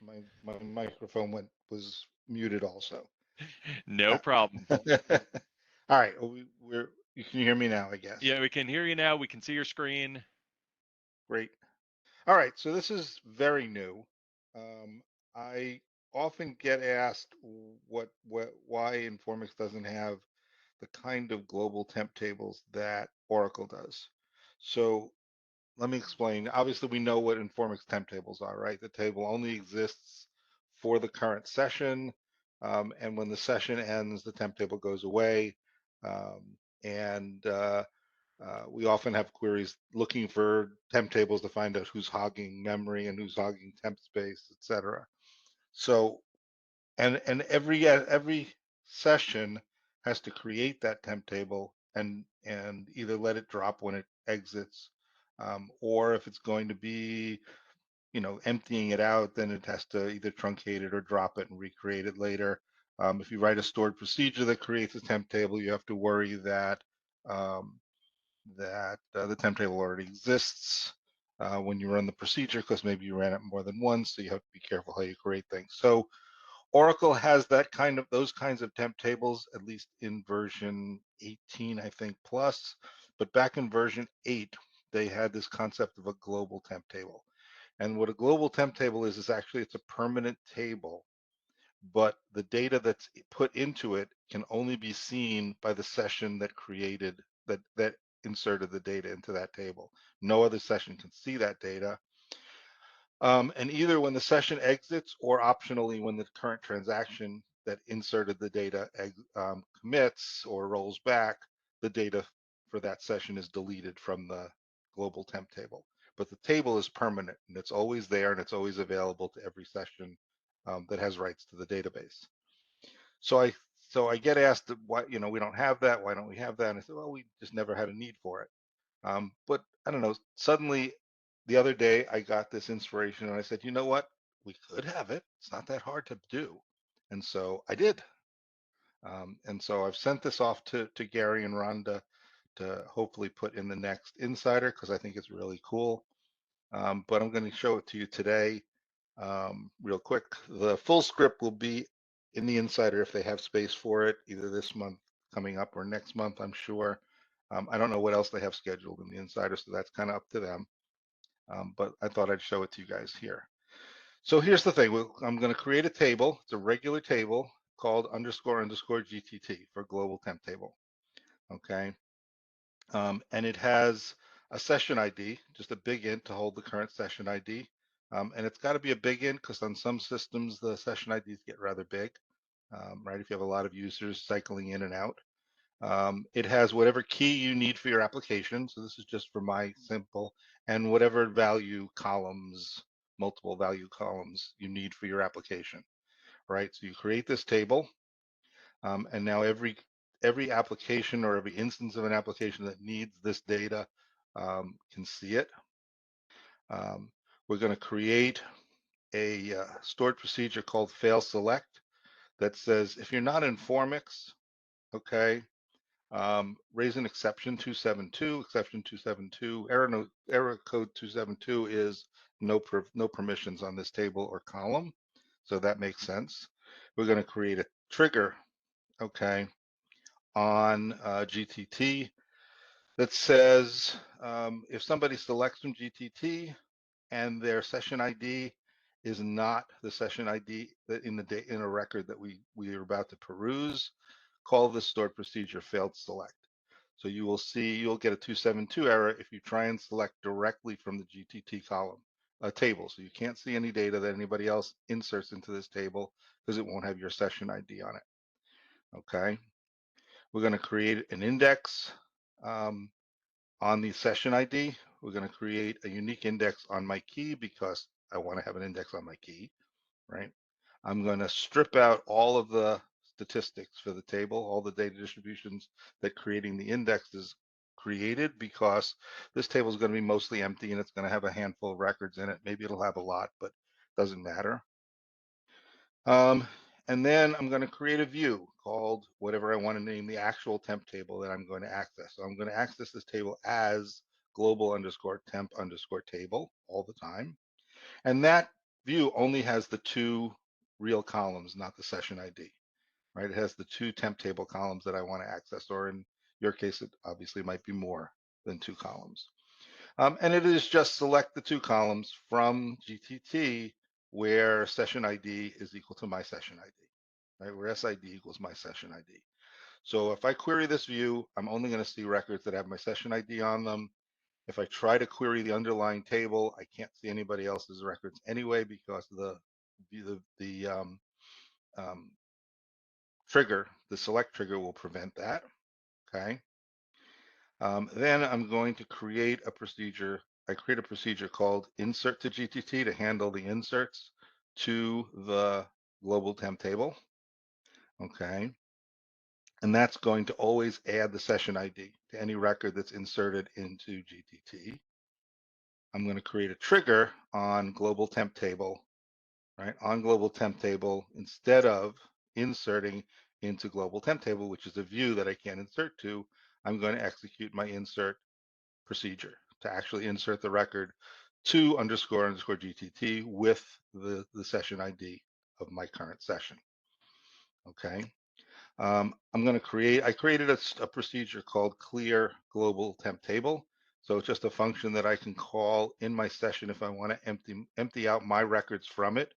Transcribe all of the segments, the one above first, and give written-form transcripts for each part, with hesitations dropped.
My microphone was muted also. No problem. All right, well, you can hear me now, I guess. Yeah, we can hear you now. We can see your screen. Great. All right, so this is very new. I often get asked why Informix doesn't have the kind of global temp tables that Oracle does. So let me explain. Obviously, we know what Informix temp tables are, right? The table only exists for the current session, and when the session ends, the temp table goes away. And We often have queries looking for temp tables to find out who's hogging memory and who's hogging temp space, etc. So, and every session has to create that temp table and either let it drop when it exits, or if it's going to be, emptying it out, then it has to either truncate it or drop it and recreate it later. If you write a stored procedure that creates a temp table, you have to worry um, that the temp table already exists when you run the procedure, because maybe you ran it more than once, so you have to be careful how you create things. So Oracle has those kinds of temp tables, at least in version 18, I think, plus. But back in version 8, they had this concept of a global temp table. And what a global temp table is actually it's a permanent table, but the data that's put into it can only be seen by the session that inserted the data into that table. No other session can see that data. And either when the session exits or optionally when the current transaction that inserted the data commits or rolls back, the data for that session is deleted from the global temp table. But the table is permanent and it's always there and it's always available to every session that has rights to the database. So I get asked why, we don't have that. Why don't we have that? And I said, well, we just never had a need for it. But I don't know. Suddenly, the other day, I got this inspiration, and I said, you know what? We could have it. It's not that hard to do, and so I did. And so I've sent this off to Gary and Rhonda to hopefully put in the next Insider because I think it's really cool. But I'm going to show it to you today, real quick. The full script will be in the Insider if they have space for it, either this month coming up or next month, I'm sure. I don't know what else they have scheduled in the Insider, so that's kind of up to them. But I thought I'd show it to you guys here. So here's the thing. I'm going to create a table. It's a regular table called __ GTT for global temp table. Okay. And it has a session ID, just a big int to hold the current session ID. And it's got to be a big int because on some systems, the session IDs get rather big, right? If you have a lot of users cycling in and out. It has whatever key you need for your application. So this is just for my simple, and whatever value columns, multiple value columns you need for your application, right? So you create this table, and now every application or every instance of an application that needs this data can see it. We're going to create a stored procedure called fail select that says if you're not in Informix, okay, raise an exception 272, exception 272, error code 272 is no permissions on this table or column. So that makes sense. We're going to create a trigger, okay, on GTT that says if somebody selects from GTT and their session ID is not the session ID that in a record that we are about to peruse, call this stored procedure failed select. So you'll get a 272 error if you try and select directly from the GTT column, table. So you can't see any data that anybody else inserts into this table because it won't have your session ID on it. Okay. We're going to create an index um, on the session ID. We're going to create a unique index on my key because I want to have an index on my key, right? I'm going to strip out all of the statistics for the table, all the data distributions that creating the index is created, because this table is going to be mostly empty and it's going to have a handful of records in it. Maybe it'll have a lot, but it doesn't matter. And then I'm going to create a view called whatever I want to name the actual temp table that I'm going to access. So I'm going to access this table as global _temp_table all the time. And that view only has the two real columns, not the session ID, right? It has the two temp table columns that I want to access, or in your case, it obviously might be more than two columns. And it is just select the two columns from GTT where session ID is equal to my session ID, right? Where SID equals my session ID. So if I query this view, I'm only going to see records that have my session ID on them. If I try to query the underlying table, I can't see anybody else's records anyway because the trigger, the select trigger, will prevent that. Okay. Then I'm going to create a procedure. I create a procedure called insert to GTT to handle the inserts to the global temp table. Okay. And that's going to always add the session ID to any record that's inserted into GTT. I'm going to create a trigger on global temp table, right? On global temp table, instead of inserting into global temp table, which is a view that I can't insert to, I'm going to execute my insert procedure to actually insert the record to underscore GTT with the session ID of my current session. Okay. I'm going to I created a procedure called clear global temp table. So it's just a function that I can call in my session if I want to empty out my records from it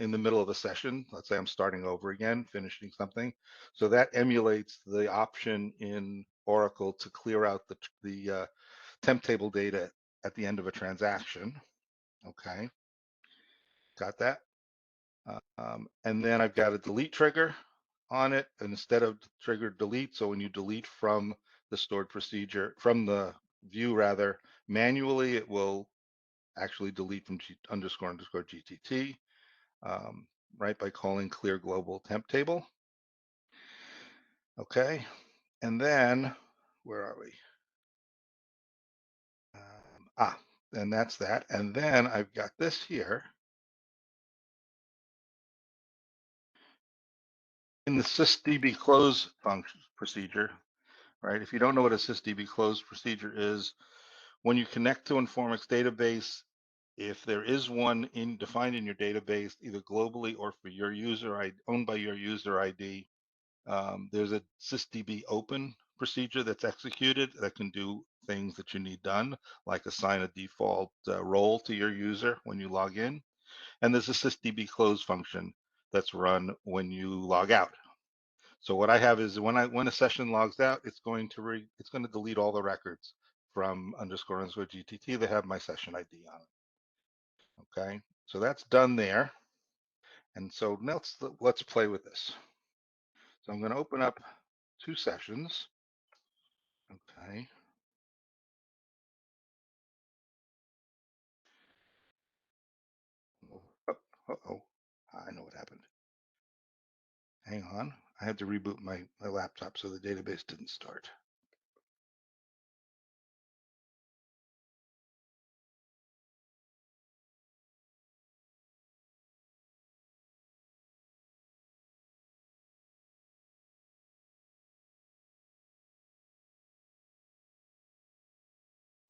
in the middle of a session. Let's say I'm starting over again, finishing something. So that emulates the option in Oracle to clear out the temp table data at the end of a transaction. Okay, got that? And then I've got a delete trigger on it, and instead of trigger delete, so when you delete from the stored procedure, from the view rather, manually, it will actually delete from underscore GTT, right, by calling clear global temp table. Okay, and then, where are we? And that's that. And then I've got this here. In the SysDB close function procedure, right? If you don't know what a SysDB close procedure is, when you connect to Informix database, if there is one defined in your database, either globally or for your user ID, owned by your user ID, there's a SysDB open procedure that's executed that can do things that you need done, like assign a default role to your user when you log in. And there's a SysDB close function that's run when you log out. So what I have is when a session logs out, it's going to delete all the records from underscore GTT that have my session ID on it. Okay, so that's done there. And so now let's play with this. So I'm going to open up two sessions. Okay. Oh, I know what happened. Hang on. I had to reboot my laptop so the database didn't start.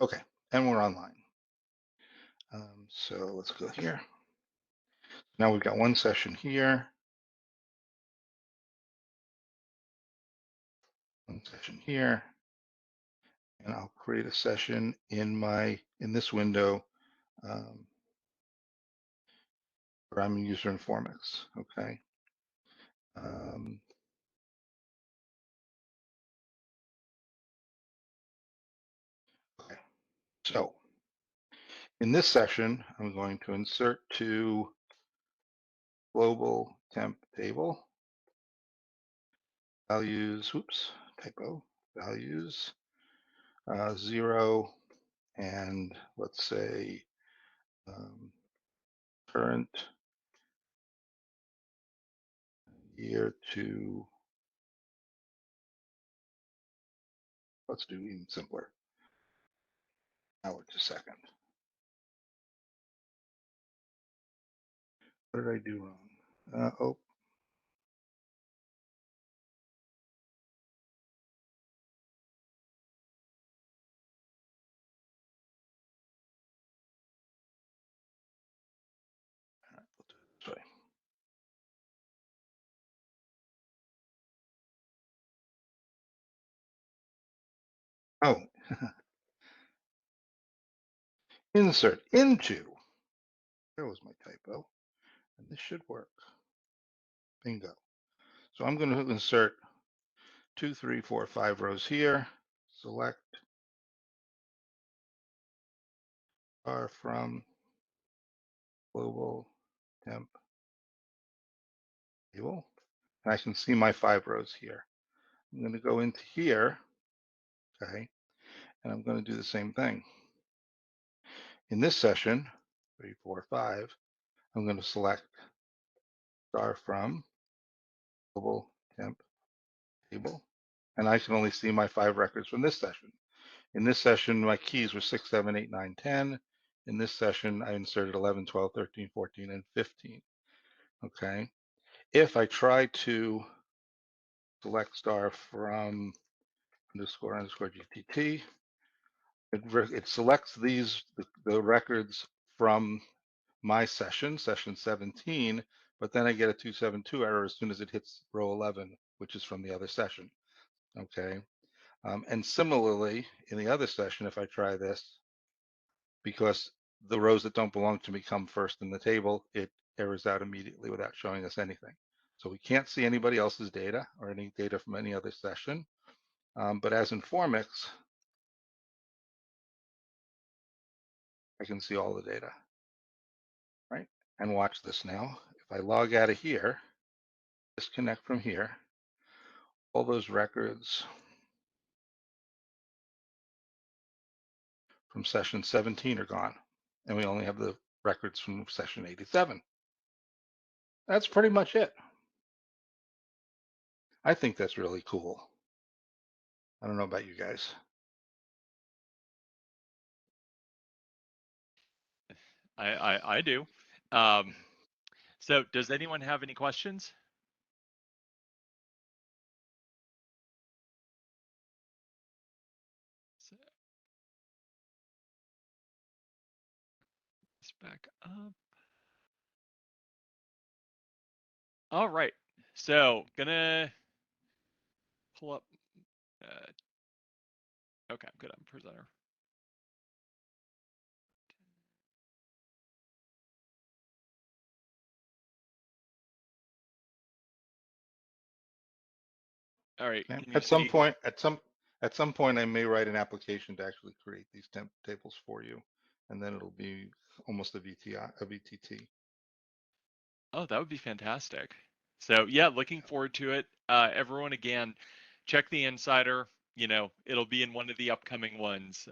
Okay, and we're online. So let's go here. Now we've got one session here, one session here, and I'll create a session in this window where I'm a user Informix. Okay. Okay. So in this session, I'm going to insert to global temp table values. Oops, typo. Values 0 and let's say current year to, let's do even simpler, hour to second. What did I do wrong? Oh, Oh, insert into. There was my typo. And this should work. Bingo. So I'm going to insert 2, 3, 4, 5 rows here. Select are from Global Temp Table. And I can see my 5 rows here. I'm going to go into here, okay, and I'm going to do the same thing. In this session, 3, 4, 5, I'm going to select star from Global Temp Table, and I can only see my 5 records from this session. In this session, my keys were 6, 7, 8, 9, 10. In this session, I inserted 11, 12, 13, 14, and 15. Okay. If I try to select star from underscore underscore GTT, it selects the records from my session 17, but then I get a 272 error as soon as it hits row 11, which is from the other session. Okay. And similarly, in the other session, if I try this, because the rows that don't belong to me come first in the table, it errors out immediately without showing us anything. So we can't see anybody else's data or any data from any other session. But as Informix, I can see all the data, right? And watch this now. If I log out of here, disconnect from here, all those records from session 17 are gone. And we only have the records from session 87. That's pretty much it. I think that's really cool. I don't know about you guys. I do. So does anyone have any questions? So, let's back up. All right. So gonna pull up. Okay, I'm good. I'm presenter. All right. Okay. Can you see? At some point, I may write an application to actually create these temp tables for you, and then it'll be almost a VTT. Oh, that would be fantastic. So yeah, looking forward to it. Everyone, again, check the Insider. It'll be in one of the upcoming ones.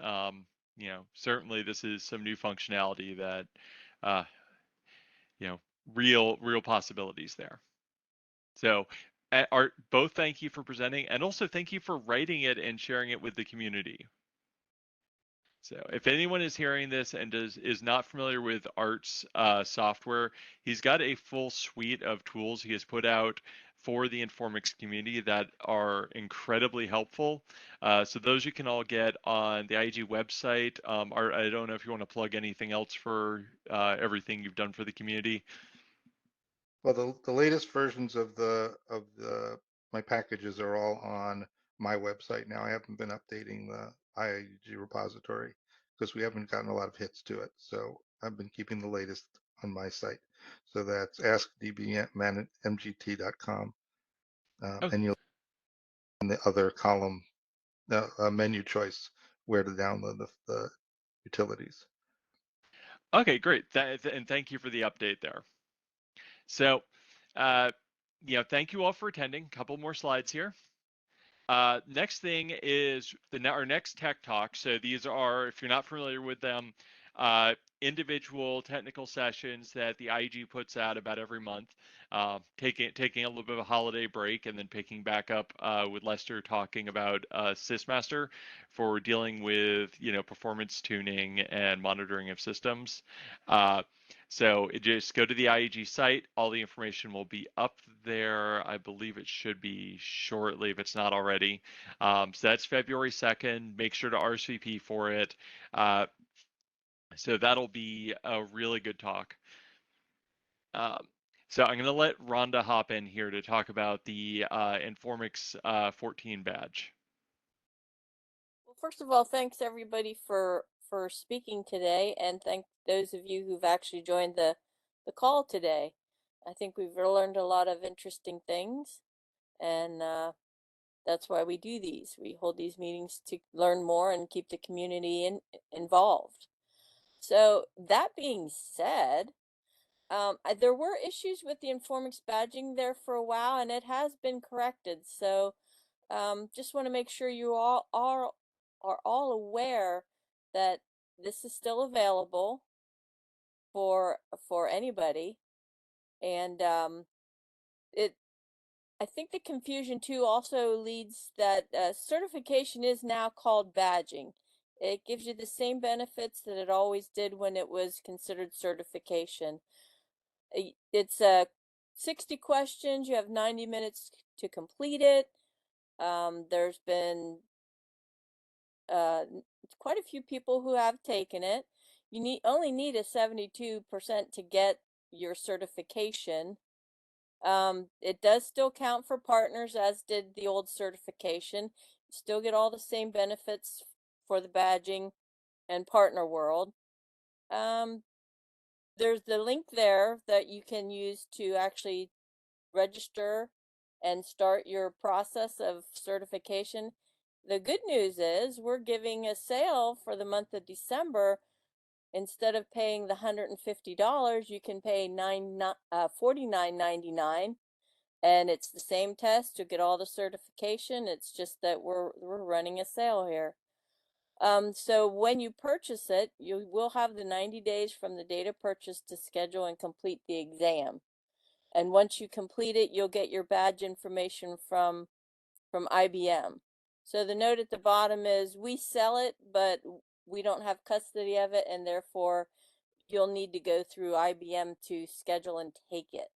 Certainly this is some new functionality that, uh, real possibilities there. So, Art, both thank you for presenting, and also thank you for writing it and sharing it with the community. So if anyone is hearing this and is not familiar with Art's software, he's got a full suite of tools he has put out for the Informix community that are incredibly helpful. So those you can all get on the IAG website. Art, I don't know if you want to plug anything else for everything you've done for the community. Well, the latest versions of the my packages are all on my website now. I haven't been updating the IAG repository because we haven't gotten a lot of hits to it. So I've been keeping the latest on my site. So that's askdbmgt.com, Oh, and you'll in the other column, the menu choice where to download the utilities. okay, great. And thank you for the update there. So, uh, thank you all for attending. A couple more slides here. Next thing is our next tech talk. So these are, if you're not familiar with them, individual technical sessions that the IEG puts out about every month, taking a little bit of a holiday break and then picking back up with Lester talking about SysMaster for dealing with performance tuning and monitoring of systems. So just go to the IEG site. All the information will be up there. I believe it should be shortly if it's not already. So that's February 2nd. Make sure to RSVP for it. So that'll be a really good talk. So I'm going to let Rhonda hop in here to talk about the Informix 14 badge. first of all, thanks everybody for speaking today, and thank those of you who've actually joined the call today. I think we've learned a lot of interesting things, and that's why we do these. We hold these meetings to learn more and keep the community involved. So that being said, there were issues with the Informix badging there for a while, and it has been corrected. So just want to make sure you all are all aware that this is still available for anybody, and it I think the confusion too also leads that certification is now called badging. It gives you the same benefits that it always did when it was considered certification. It's 60 questions. You have 90 minutes to complete it. There's been quite a few people who have taken it. You only need a 72% to get your certification. It does still count for partners, as did the old certification. You still get all the same benefits for the badging and partner world. There's the link there that you can use to actually register and start your process of certification. The good news is we're giving a sale for the month of December. Instead of paying the $150, you can pay $49.99, and it's the same test. You'll get all the certification. It's just that we're running a sale here. So when you purchase it, you will have the 90 days from the date of purchase to schedule and complete the exam. And once you complete it, you'll get your badge information from IBM. So the note at the bottom is we sell it, but we don't have custody of it, and therefore you'll need to go through IBM to schedule and take it.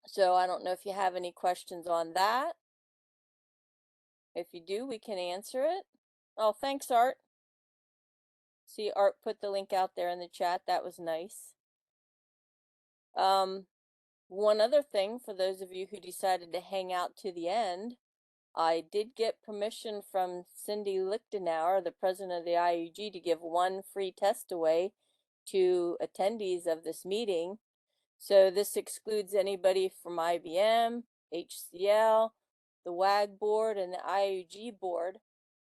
So I don't know if you have any questions on that. If you do, we can answer it. Oh, thanks, Art. See, Art put the link out there in the chat. That was nice. One other thing, for those of you who decided to hang out to the end, I did get permission from Cindy Lichtenauer, the president of the IUG, to give one free test away to attendees of this meeting. So this excludes anybody from IBM, HCL, the WAIUG board, and the IUG board.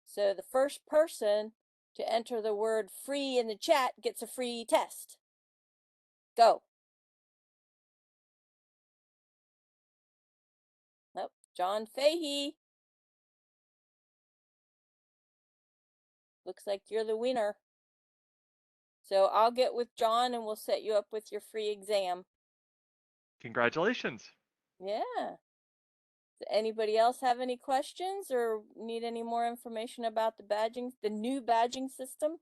So the first person to enter the word free in the chat gets a free test. Go. Oh, John Fahey. Looks like you're the winner. So I'll get with John and we'll set you up with your free exam. Congratulations. Yeah. Does anybody else have any questions or need any more information about the badging, the new badging system?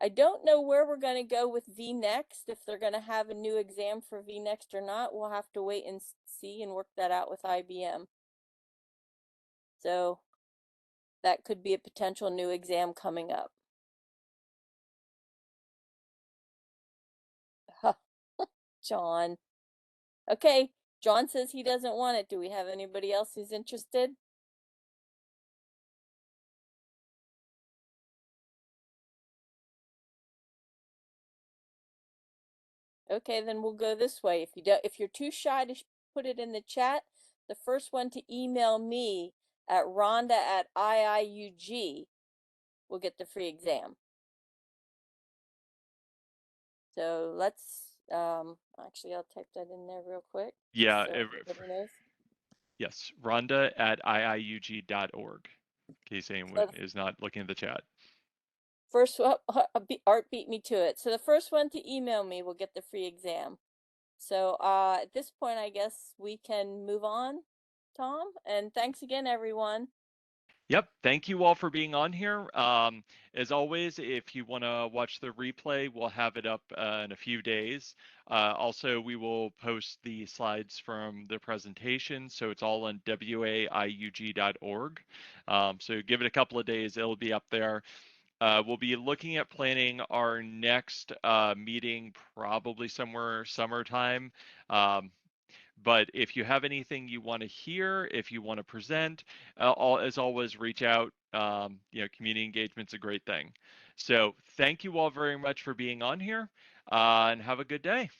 I don't know where we're going to go with vNext, if they're going to have a new exam for vNext or not. We'll have to wait and see and work that out with IBM. So that could be a potential new exam coming up. John. Okay, John says he doesn't want it. Do we have anybody else who's interested? Okay, then we'll go this way. If you're too shy to put it in the chat, the first one to email me at Rhonda@IIUG will get the free exam. So let's actually I'll type that in there real quick. Yeah. So everybody knows. Yes, Rhonda@iiug.org. In case anyone So is not looking at the chat. first one, Art beat me to it. So the first one to email me will get the free exam. So at this point, I guess we can move on, Tom. And thanks again, everyone. Yep. Thank you all for being on here. As always, if you want to watch the replay, we'll have it up in a few days. Also, we will post the slides from the presentation, so it's all on WAIUG.org. So give it a couple of days, it'll be up there. We'll be looking at planning our next meeting probably somewhere summertime. But if you have anything you want to hear, if you want to present, as always, reach out. Community engagement's a great thing. So thank you all very much for being on here, and have a good day.